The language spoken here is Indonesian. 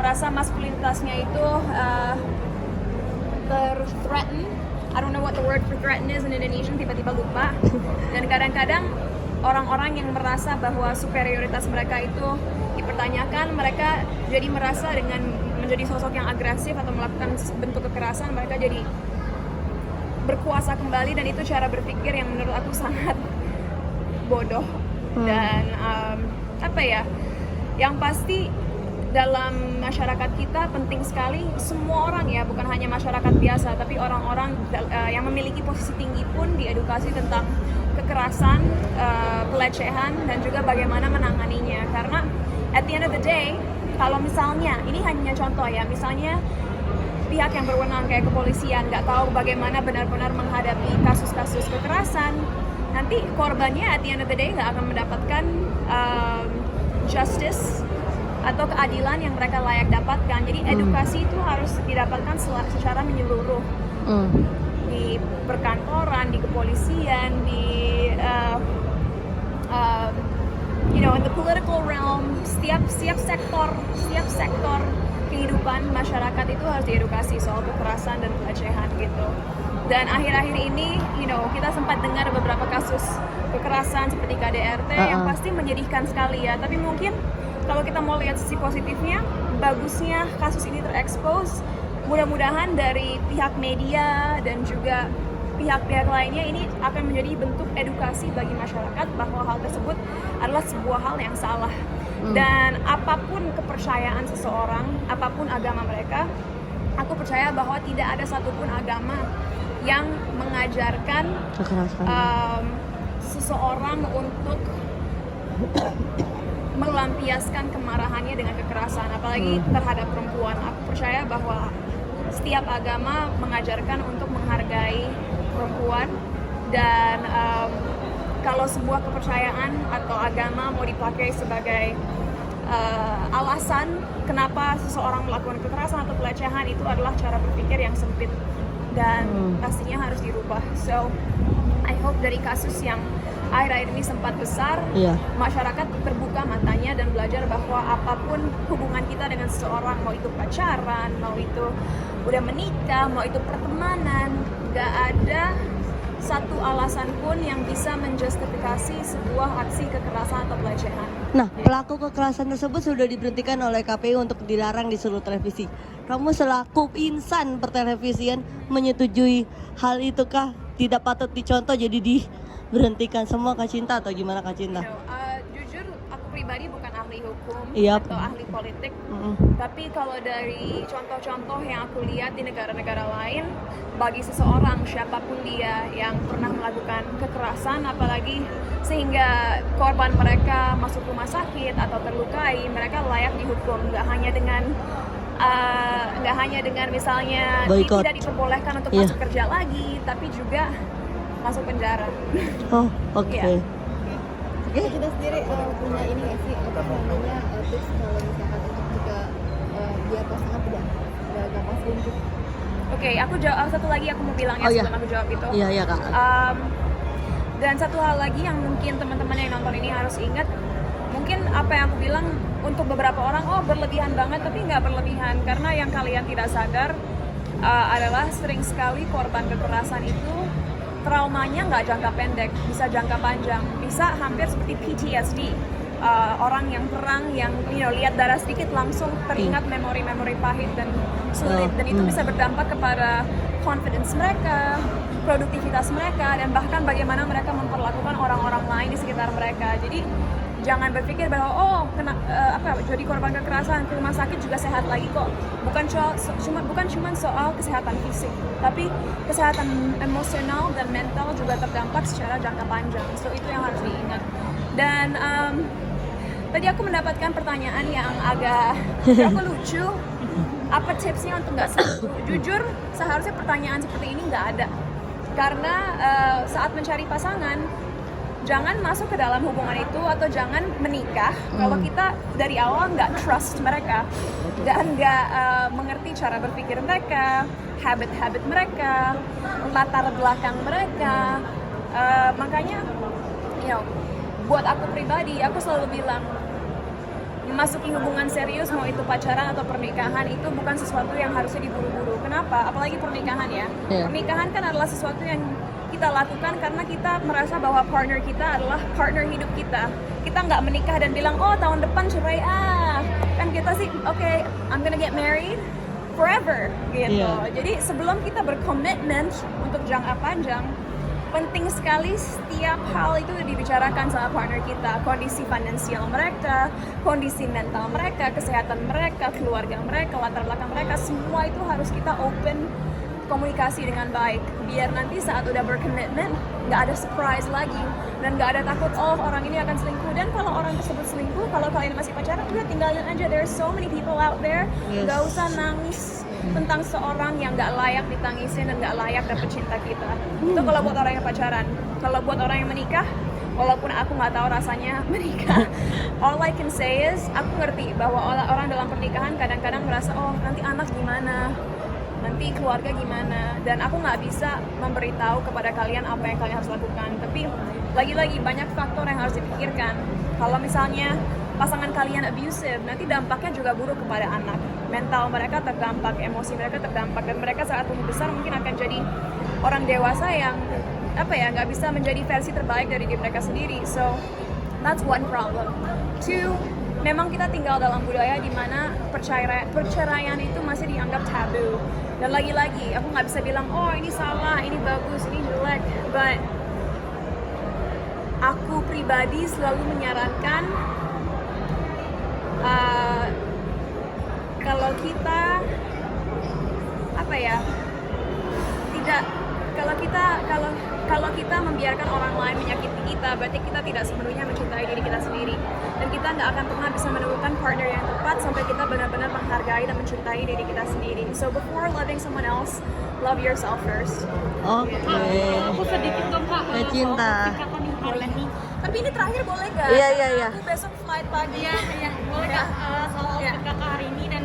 merasa maskulinitasnya itu ter-threaten. I don't know what the word for threaten is in Indonesian, tiba-tiba lupa. Dan kadang-kadang orang-orang yang merasa bahwa superioritas mereka itu dipertanyakan, mereka jadi merasa dengan menjadi sosok yang agresif atau melakukan bentuk kekerasan, mereka jadi berkuasa kembali, dan itu cara berpikir yang menurut aku sangat bodoh. Dan yang pasti dalam masyarakat kita penting sekali semua orang ya, bukan hanya masyarakat biasa, tapi orang-orang yang memiliki posisi tinggi pun diedukasi tentang kekerasan, pelecehan, dan juga bagaimana menanganinya. Karena at the end of the day, kalau misalnya, ini hanya contoh ya, misalnya pihak yang berwenang kayak kepolisian nggak tahu bagaimana benar-benar menghadapi kasus-kasus kekerasan, nanti korbannya at the end of the day nggak akan mendapatkan justice atau keadilan yang mereka layak dapatkan. Jadi edukasi itu harus didapatkan secara menyeluruh, di perkantoran, di kepolisian, di in the political realm, setiap sektor kehidupan masyarakat itu harus diedukasi soal kekerasan dan pelecehan gitu. Dan akhir-akhir ini, kita sempat dengar beberapa kasus kekerasan seperti KDRT yang pasti menyedihkan sekali ya. Tapi mungkin kalau kita mau lihat sisi positifnya, bagusnya kasus ini terekspos. Mudah-mudahan dari pihak media dan juga pihak-pihak lainnya ini akan menjadi bentuk edukasi bagi masyarakat bahwa hal tersebut adalah sebuah hal yang salah. Dan apapun kepercayaan seseorang, apapun agama mereka, aku percaya bahwa tidak ada satupun agama yang mengajarkan seseorang untuk melampiaskan kemarahannya dengan kekerasan, apalagi terhadap perempuan. Aku percaya bahwa setiap agama mengajarkan untuk menghargai perempuan, dan kalau sebuah kepercayaan atau agama mau dipakai sebagai alasan kenapa seseorang melakukan kekerasan atau pelecehan, itu adalah cara berpikir yang sempit dan pastinya harus dirubah. So I hope dari kasus yang akhir-akhir ini sempat besar, masyarakat terbuka matanya dan belajar bahwa apapun hubungan kita dengan seseorang, mau itu pacaran, mau itu udah menikah, mau itu pertemanan, gak ada satu alasan pun yang bisa menjustifikasi sebuah aksi kekerasan atau pelecehan. Nah, pelaku kekerasan tersebut sudah diberhentikan oleh KPU untuk dilarang di seluruh televisi. Kamu selaku insan pertelevisian menyetujui hal itu kah? Tidak patut dicontoh jadi diberhentikan semua, Kak Cinta, atau gimana Kak Cinta? Jujur, aku pribadi bukan ahli hukum atau ahli politik, tapi kalau dari contoh-contoh yang aku lihat di negara-negara lain, bagi seseorang siapapun dia yang pernah melakukan kekerasan, apalagi sehingga korban mereka masuk rumah sakit atau terlukai, mereka layak dihukum, nggak hanya dengan misalnya tidak diperbolehkan untuk masuk kerja lagi, tapi juga masuk penjara. Oh, oke. Kita sendiri punya ini nggak sih, namanya tips kalau misalkan jika dia pasangan tidak gampang selingkuh? Oke, aku jawab satu lagi, aku mau bilang sebelum aku jawab itu. Iya Kak. Dan satu hal lagi yang mungkin teman-teman yang nonton ini harus ingat, mungkin apa yang aku bilang untuk beberapa orang, berlebihan banget, tapi nggak berlebihan, karena yang kalian tidak sadar adalah sering sekali korban kekerasan itu traumanya nggak jangka pendek, bisa jangka panjang, bisa hampir seperti PTSD. Orang yang perang, yang lihat darah sedikit langsung teringat memori-memori pahit dan sulit, dan itu bisa berdampak kepada confidence mereka, produktivitas mereka, dan bahkan bagaimana mereka memperlakukan orang-orang lain di sekitar mereka. Jadi jangan berpikir bahwa jadi korban kekerasan ke rumah sakit juga sehat lagi kok. Bukan cuma soal kesehatan fisik, tapi kesehatan emosional dan mental juga terdampak secara jangka panjang. So itu yang harus diingat. Dan tadi aku mendapatkan pertanyaan yang agak lucu. Apa tipsnya untuk nggak selingkuh? Jujur, seharusnya pertanyaan seperti ini nggak ada. Karena saat mencari pasangan, jangan masuk ke dalam hubungan itu atau jangan menikah kalau kita dari awal nggak trust mereka dan nggak mengerti cara berpikir mereka, habit-habit mereka, latar belakang mereka. Makanya, buat aku pribadi, aku selalu bilang, memasuki hubungan serius, mau itu pacaran atau pernikahan, itu bukan sesuatu yang harusnya diburu-buru. Kenapa? Apalagi pernikahan ya. Iya. Pernikahan kan adalah sesuatu yang kita lakukan karena kita merasa bahwa partner kita adalah partner hidup kita. Kita nggak menikah dan bilang, oh tahun depan cerai, kan kita sih, oke, I'm gonna get married forever, gitu. Iya. Jadi sebelum kita berkomitmen untuk jangka panjang, penting sekali setiap hal itu dibicarakan sama partner kita. Kondisi finansial mereka, kondisi mental mereka, kesehatan mereka, keluarga mereka, latar belakang mereka, semua itu harus kita open komunikasi dengan baik. Biar nanti saat udah berkomitmen, nggak ada surprise lagi. Dan nggak ada takut, oh orang ini akan selingkuh. Dan kalau orang tersebut selingkuh, kalau kalian masih pacaran, udah tinggalin aja. There's so many people out there. Yes. Nggak usah nangis tentang seorang yang nggak layak ditangisin dan nggak layak dapet cinta kita. Itu kalau buat orang yang pacaran. Kalau buat orang yang menikah, walaupun aku nggak tahu rasanya menikah, all I can say is aku ngerti bahwa orang dalam pernikahan kadang-kadang merasa, oh nanti anak gimana, nanti keluarga gimana, dan aku nggak bisa memberitahu kepada kalian apa yang kalian harus lakukan. Tapi lagi-lagi banyak faktor yang harus dipikirkan. Kalau misalnya pasangan kalian abusive, nanti dampaknya juga buruk kepada anak. Mental mereka terdampak, emosi mereka terdampak, dan mereka saat tumbuh besar mungkin akan jadi orang dewasa yang nggak bisa menjadi versi terbaik dari diri mereka sendiri. So that's one problem. Two, memang kita tinggal dalam budaya di mana perceraian itu masih dianggap tabu. Dan lagi-lagi aku nggak bisa bilang, oh ini salah, ini bagus, ini jelek. But aku pribadi selalu menyarankan kalau kita kalau kita membiarkan orang lain menyakiti kita, berarti kita tidak sepenuhnya mencintai diri kita sendiri, dan kita nggak akan pernah bisa menemukan partner yang tepat sampai kita benar-benar menghargai dan mencintai diri kita sendiri. So before loving someone else, love yourself first. Oke. Aku sedikit dong kak, Cinta. persikatan yang hari ini. Tapi ini terakhir boleh nggak? Iya. Aku besok flight pagi. Iya, boleh kak soal Iya. kakak hari ini dan